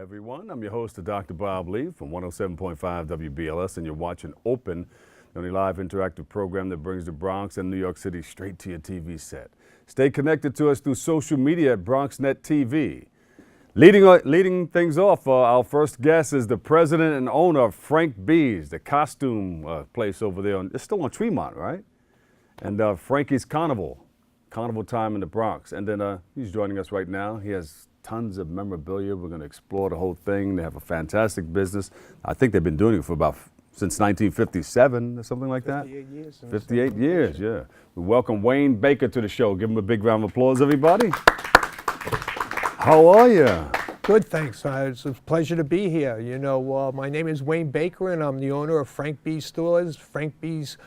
Everyone. I'm your host, Dr. Bob Lee from 107.5 WBLS, and you're watching Open, the only live interactive program that brings the Bronx and New York City straight to your TV set. Stay connected to us through social media at BronxNet TV. Leading things off, our first guest is the president and owner of Frankies, the costume place over there. It's still on Tremont, right? And Frankies Carnival time in the Bronx. And then he's joining us right now. He has tons of memorabilia. We're going to explore the whole thing. They have a fantastic business. I think they've been doing it for since 1957 or something like that. 58 years. 58 years, yeah. We welcome Wayne Baker to the show. Give him a big round of applause, everybody. How are you? Good, thanks. It's a pleasure to be here. You know, my name is Wayne Baker, and I'm the owner of Frankies stores, Frankies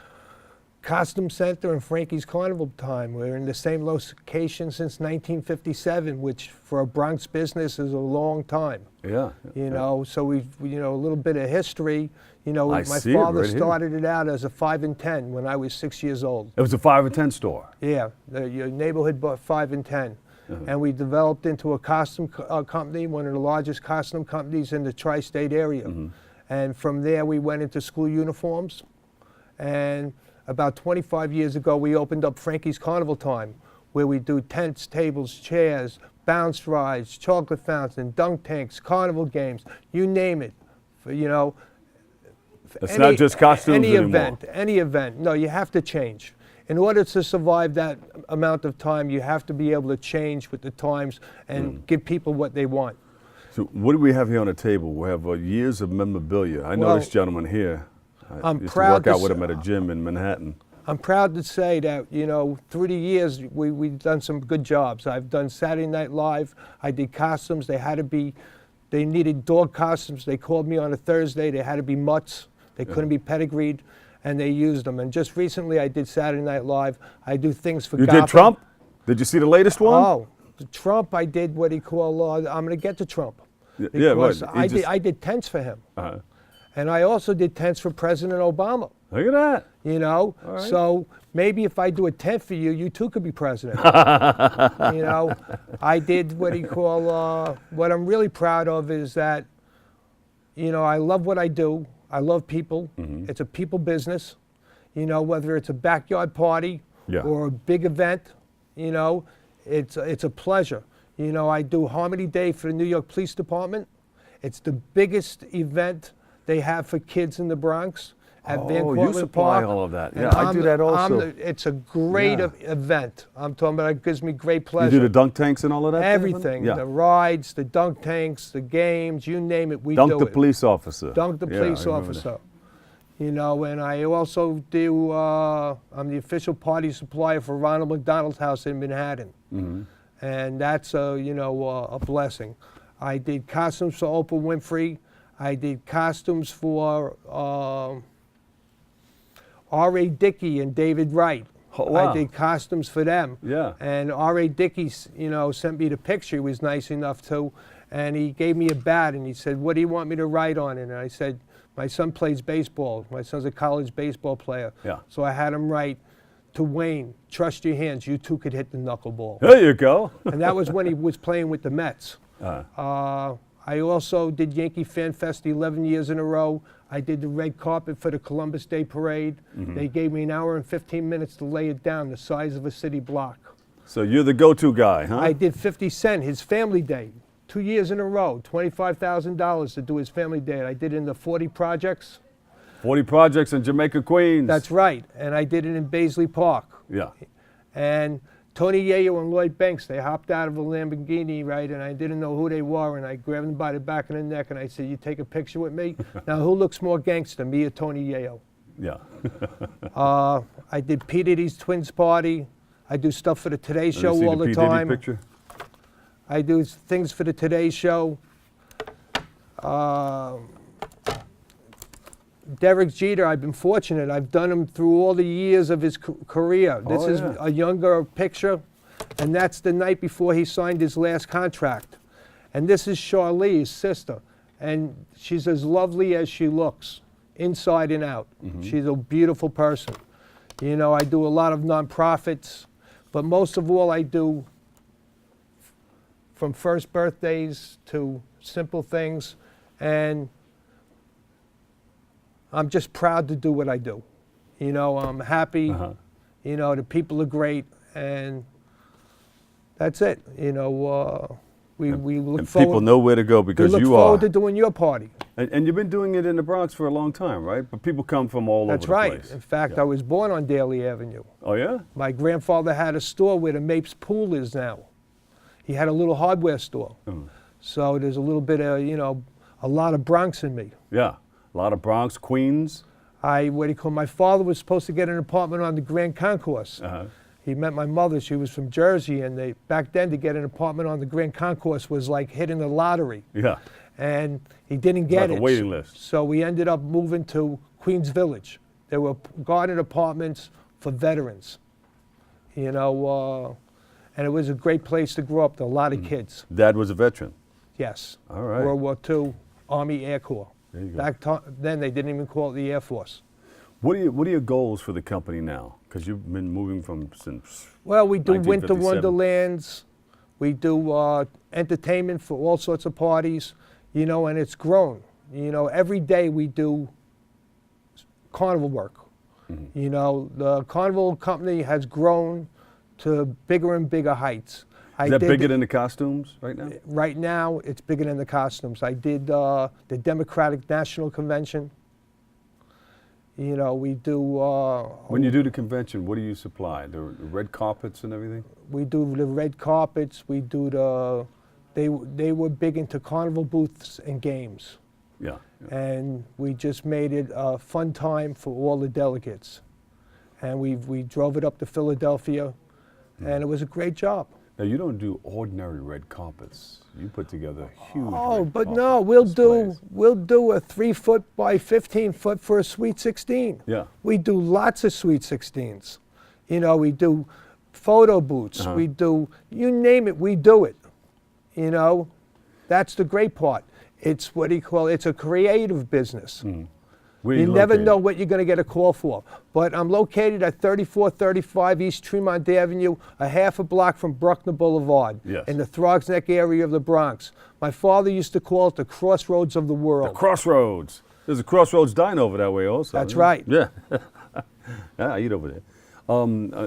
Costume Center, and Frankies Carnival time. We're in the same location since 1957, which for a Bronx business is a long time. Yeah. You know, so we've, a little bit of history. You know, I my see it father right here. started it out as a 5 and 10 when I was 6 years old. It was a 5 and 10 store. Yeah, your neighborhood bought 5 and 10. And we developed into a costume company, one of the largest costume companies in the tri-state area. And from there, we went into school uniforms. And about 25 years ago, we opened up Frankies Carnival Time, where we do tents, tables, chairs, bounce rides, chocolate fountain, dunk tanks, carnival games, you name it. It's not just costumes anymore. Any event. No, you have to change. In order to survive that amount of time, you have to be able to change with the times and give people what they want. So what do we have here on the table? We have years of memorabilia. I know this gentleman here. I used to work out with him at a gym in Manhattan. I'm proud to say that, through the years, we've done some good jobs. I've done Saturday Night Live. I did costumes. They needed dog costumes. They called me on a Thursday. They had to be mutts. They couldn't be pedigreed. And they used them. And just recently, I did Saturday Night Live. I do things for Gotham. You did Trump? Did you see the latest one? Oh, the Trump, I did what he called, I'm going to get to Trump. Because I did tents for him. And I also did tents for President Obama. Look at that. Right. So maybe if I do a tent for you, you too could be president. I did what he called, what I'm really proud of is that, I love what I do. I love people. It's a people business. Whether it's a backyard party or a big event, it's a pleasure. I do Harmony Day for the New York Police Department. It's the biggest event they have for kids in the Bronx at Van Cortlandt you supply Park. all of that. Yeah, I do that also. It's a great event. I'm talking about it gives me great pleasure. You do the dunk tanks and all of that? Everything. The rides, the dunk tanks, the games, you name it, we do it. Dunk the police officer. Dunk the police officer. And I also do, I'm the official party supplier for Ronald McDonald's House in Manhattan. And that's a blessing. I did costumes for Oprah Winfrey. I did costumes for R.A. Dickey and David Wright. Oh, wow. I did costumes for them. Yeah. And R.A. Dickey, sent me the picture. He was nice enough to. And he gave me a bat and he said, "What do you want me to write on it?" And I said, "My son plays baseball. My son's a college baseball player." Yeah. So I had him write, "To Wayne, trust your hands. You too could hit the knuckleball." There you go. And that was when he was playing with the Mets. I also did Yankee Fan Fest 11 years in a row. I did the red carpet for the Columbus Day Parade. They gave me an hour and 15 minutes to lay it down, the size of a city block. So you're the go-to guy, huh? I did 50 Cent, his Family Day, 2 years in a row, $25,000 to do his Family Day. I did it in the 40 projects. 40 projects in Jamaica, Queens. That's right. And I did it in Baisley Park. Yeah. And Tony Yayo and Lloyd Banks, they hopped out of a Lamborghini, right, and I didn't know who they were, and I grabbed them by the back of the neck, and I said, "You take a picture with me?" Now, who looks more gangster, me or Tony Yayo? Yeah. I did P. Diddy's Twins Party. I do stuff for the Today Show all the P. time. Diddy picture? I do things for the Today Show. Derek Jeter, I've been fortunate. I've done him through all the years of his career. This is a younger picture, and that's the night before he signed his last contract. And this is Charlie, his sister, and she's as lovely as she looks, inside and out. She's a beautiful person. I do a lot of nonprofits, but most of all I do from first birthdays to simple things, and I'm just proud to do what I do. You know, I'm happy. You know, the people are great, and that's it. You know, we look And forward. people know where to go because we look you forward are. to doing your party. And you've been doing it in the Bronx for a long time, right? But people come from all That's over the right. place. In fact, Yeah. I was born on Daly Avenue. Oh, yeah? My grandfather had a store where the Mapes Pool is now. He had a little hardware store. So there's a little bit of, you know, a lot of Bronx in me. Yeah. A lot of Bronx, Queens. My father was supposed to get an apartment on the Grand Concourse. He met my mother, she was from Jersey, and back then to get an apartment on the Grand Concourse was like hitting the lottery. Yeah. And he didn't get like it. a waiting list. So we ended up moving to Queens Village. There were garden apartments for veterans, you know, and it was a great place to grow up. There were a lot of kids. Dad was a veteran. Yes. All right. World War II, Army Air Corps. There you go. Back then, they didn't even call it the Air Force. What are your goals for the company now? Because you've been moving since. Well, we do winter 1957. wonderlands. We do entertainment for all sorts of parties, you know, and it's grown. You know, every day we do carnival work. You know, the Carnival company has grown to bigger and bigger heights. Is that bigger than the costumes right now? Right now, it's bigger than the costumes. I did the Democratic National Convention. You know, we do. When you do the convention, what do you supply? The red carpets and everything? We do the red carpets. We do the. They were big into carnival booths and games. Yeah. And we just made it a fun time for all the delegates. And we drove it up to Philadelphia, and it was a great job. Now, you don't do ordinary red carpets. You put together huge Oh, red but carpet no, displays. we'll do a 3-foot by 15-foot for a Sweet 16. Yeah. We do lots of Sweet 16s. You know, we do photo booths. We do, you name it, we do it. You know, that's the great part. It's what it's a creative business. Where You you never located? know what you're going to get a call for. But I'm located at 3435 East Tremont Avenue, a half a block from Bruckner Boulevard, Yes. in the Throgs Neck area of the Bronx. My father used to call it the crossroads of the world. The Crossroads. There's a Crossroads Dine over that way also. That's isn't there? right. Yeah. Yeah, I eat over there.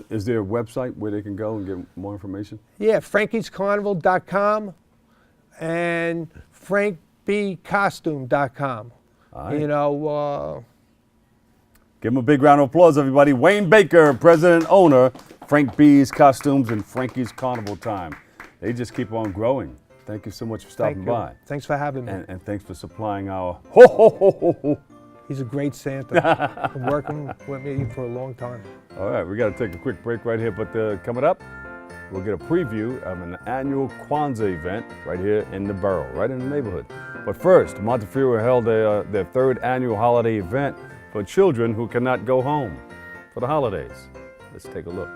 Is there a website where they can go and get more information? Yeah, frankiescarnival.com and frankbcostume.com. All right. You know, Give him a big round of applause, everybody. Wayne Baker, president and owner, Frank B's Costumes and Frankie's Carnival Time. They just keep on growing. Thank you so much for stopping thank you. by. Thanks for having me. And thanks for supplying our ho ho ho ho ho. He's a great Santa. Been working with me for a long time. All right, we got to take a quick break right here, but coming up, we'll get a preview of an annual Kwanzaa event right here in the borough, right in the neighborhood. But first, Montefiore held their third annual holiday event for children who cannot go home for the holidays. Let's take a look.